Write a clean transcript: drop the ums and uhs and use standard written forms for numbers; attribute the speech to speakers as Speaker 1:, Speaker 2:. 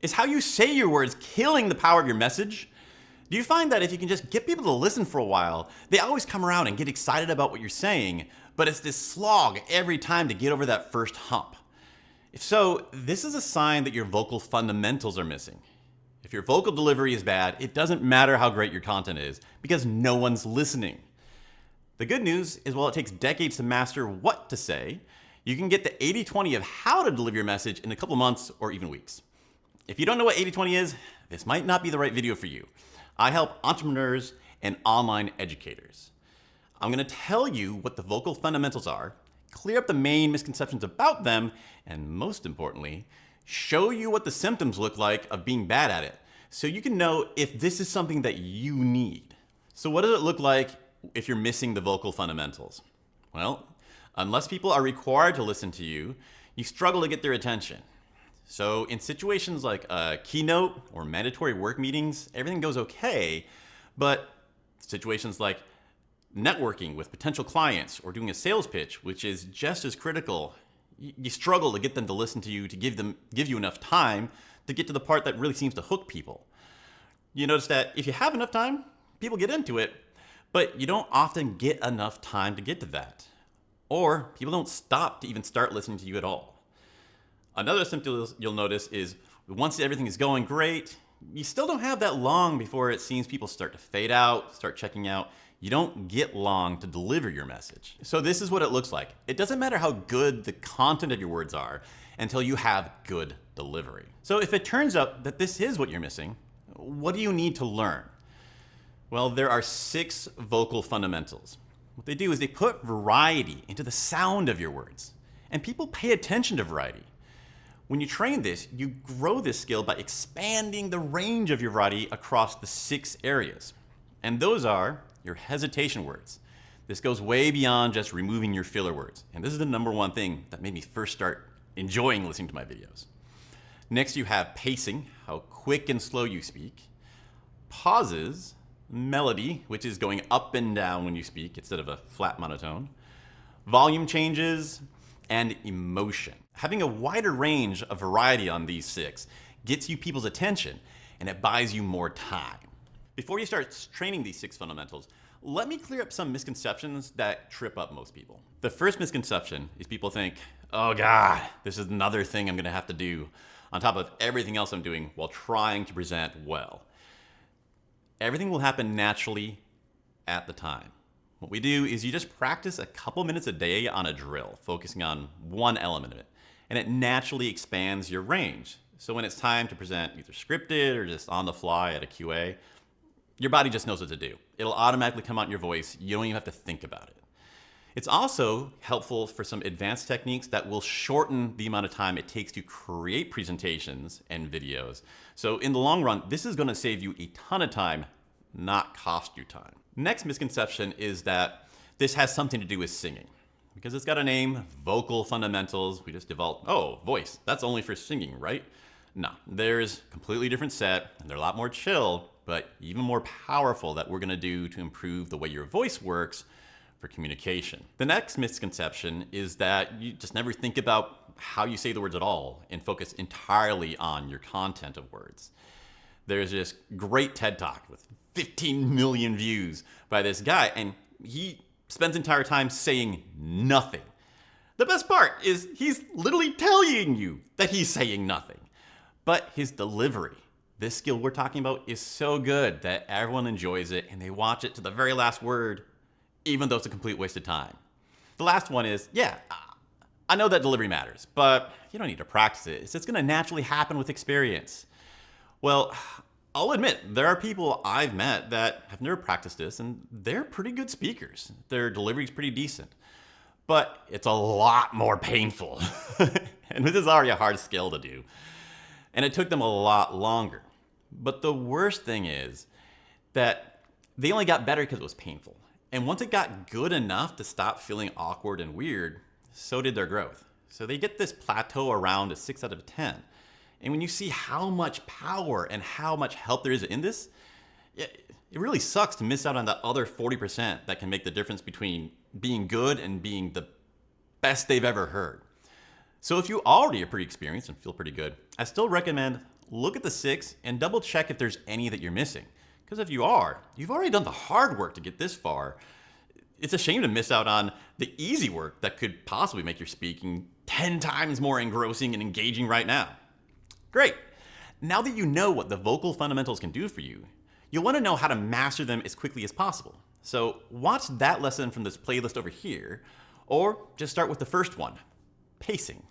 Speaker 1: Is how you say your words killing the power of your message? Do you find that if you can just get people to listen for a while, they always come around and get excited about what you're saying, but it's this slog every time to get over that first hump? If so, this is a sign that your vocal fundamentals are missing. If your vocal delivery is bad, it doesn't matter how great your content is, because no one's listening. The good news is while it takes decades to master what to say, you can get the 80-20 of how to deliver your message in a couple months or even weeks. If you don't know what 80-20 is, this might not be the right video for you. I help entrepreneurs and online educators. I'm going to tell you what the vocal fundamentals are, clear up the main misconceptions about them, and most importantly, show you what the symptoms look like of being bad at it, so you can know if this is something that you need. So what does it look like if you're missing the vocal fundamentals? Well, unless people are required to listen to you, you struggle to get their attention. So in situations like a keynote or mandatory work meetings, everything goes okay, but situations like networking with potential clients or doing a sales pitch, which is just as critical, you struggle to get them to listen to you, to give you enough time to get to the part that really seems to hook people. You notice that if you have enough time, people get into it, but you don't often get enough time to get to that. Or people don't stop to even start listening to you at all. Another symptom you'll notice is once everything is going great, you still don't have that long before it seems people start to fade out, start checking out. You don't get long to deliver your message. So this is what it looks like. It doesn't matter how good the content of your words are until you have good delivery. So if it turns out that this is what you're missing, what do you need to learn? Well, there are 6 vocal fundamentals. What they do is they put variety into the sound of your words, and people pay attention to variety. When you train this, you grow this skill by expanding the range of your variety across the 6 areas. And those are your hesitation words. This goes way beyond just removing your filler words. And this is the number one thing that made me first start enjoying listening to my videos. Next, you have pacing, how quick and slow you speak. Pauses, melody, which is going up and down when you speak instead of a flat monotone. Volume changes, and emotion. Having a wider range of variety on these 6 gets you people's attention, and it buys you more time. Before you start training these 6 fundamentals, let me clear up some misconceptions that trip up most people. The first misconception is people think, oh God, this is another thing I'm gonna have to do on top of everything else I'm doing while trying to present well. Everything will happen naturally at the time. What we do is you just practice a couple minutes a day on a drill, focusing on one element of it, and it naturally expands your range. So when it's time to present either scripted or just on the fly at a QA, your body just knows what to do. It'll automatically come out in your voice. You don't even have to think about it. It's also helpful for some advanced techniques that will shorten the amount of time it takes to create presentations and videos. So in the long run, this is going to save you a ton of time, not cost you time. Next misconception is that this has something to do with singing. Because it's got a name, vocal fundamentals, we just developed, oh, voice, that's only for singing, right? No, there's a completely different set, and they're a lot more chill, but even more powerful that we're gonna do to improve the way your voice works for communication. The next misconception is that you just never think about how you say the words at all and focus entirely on your content of words. There's this great TED Talk with 15 million views by this guy, and he spends entire time saying nothing. The best part is he's literally telling you that he's saying nothing. But his delivery, this skill we're talking about, is so good that everyone enjoys it and they watch it to the very last word, even though it's a complete waste of time. The last one is, yeah, I know that delivery matters, but you don't need to practice it. It's just gonna naturally happen with experience. Well, I'll admit, there are people I've met that have never practiced this, and they're pretty good speakers. Their delivery's pretty decent. But it's a lot more painful. And this is already a hard skill to do. And it took them a lot longer. But the worst thing is that they only got better because it was painful. And once it got good enough to stop feeling awkward and weird, so did their growth. So they get this plateau around a 6 out of 10. And when you see how much power and how much help there is in this, it really sucks to miss out on that other 40% that can make the difference between being good and being the best they've ever heard. So if you already are pretty experienced and feel pretty good, I still recommend look at the 6 and double check if there's any that you're missing. Because if you are, you've already done the hard work to get this far. It's a shame to miss out on the easy work that could possibly make your speaking 10 times more engrossing and engaging right now. Great. Now that you know what the vocal fundamentals can do for you, you'll want to know how to master them as quickly as possible. So watch that lesson from this playlist over here, or just start with the first one, pacing.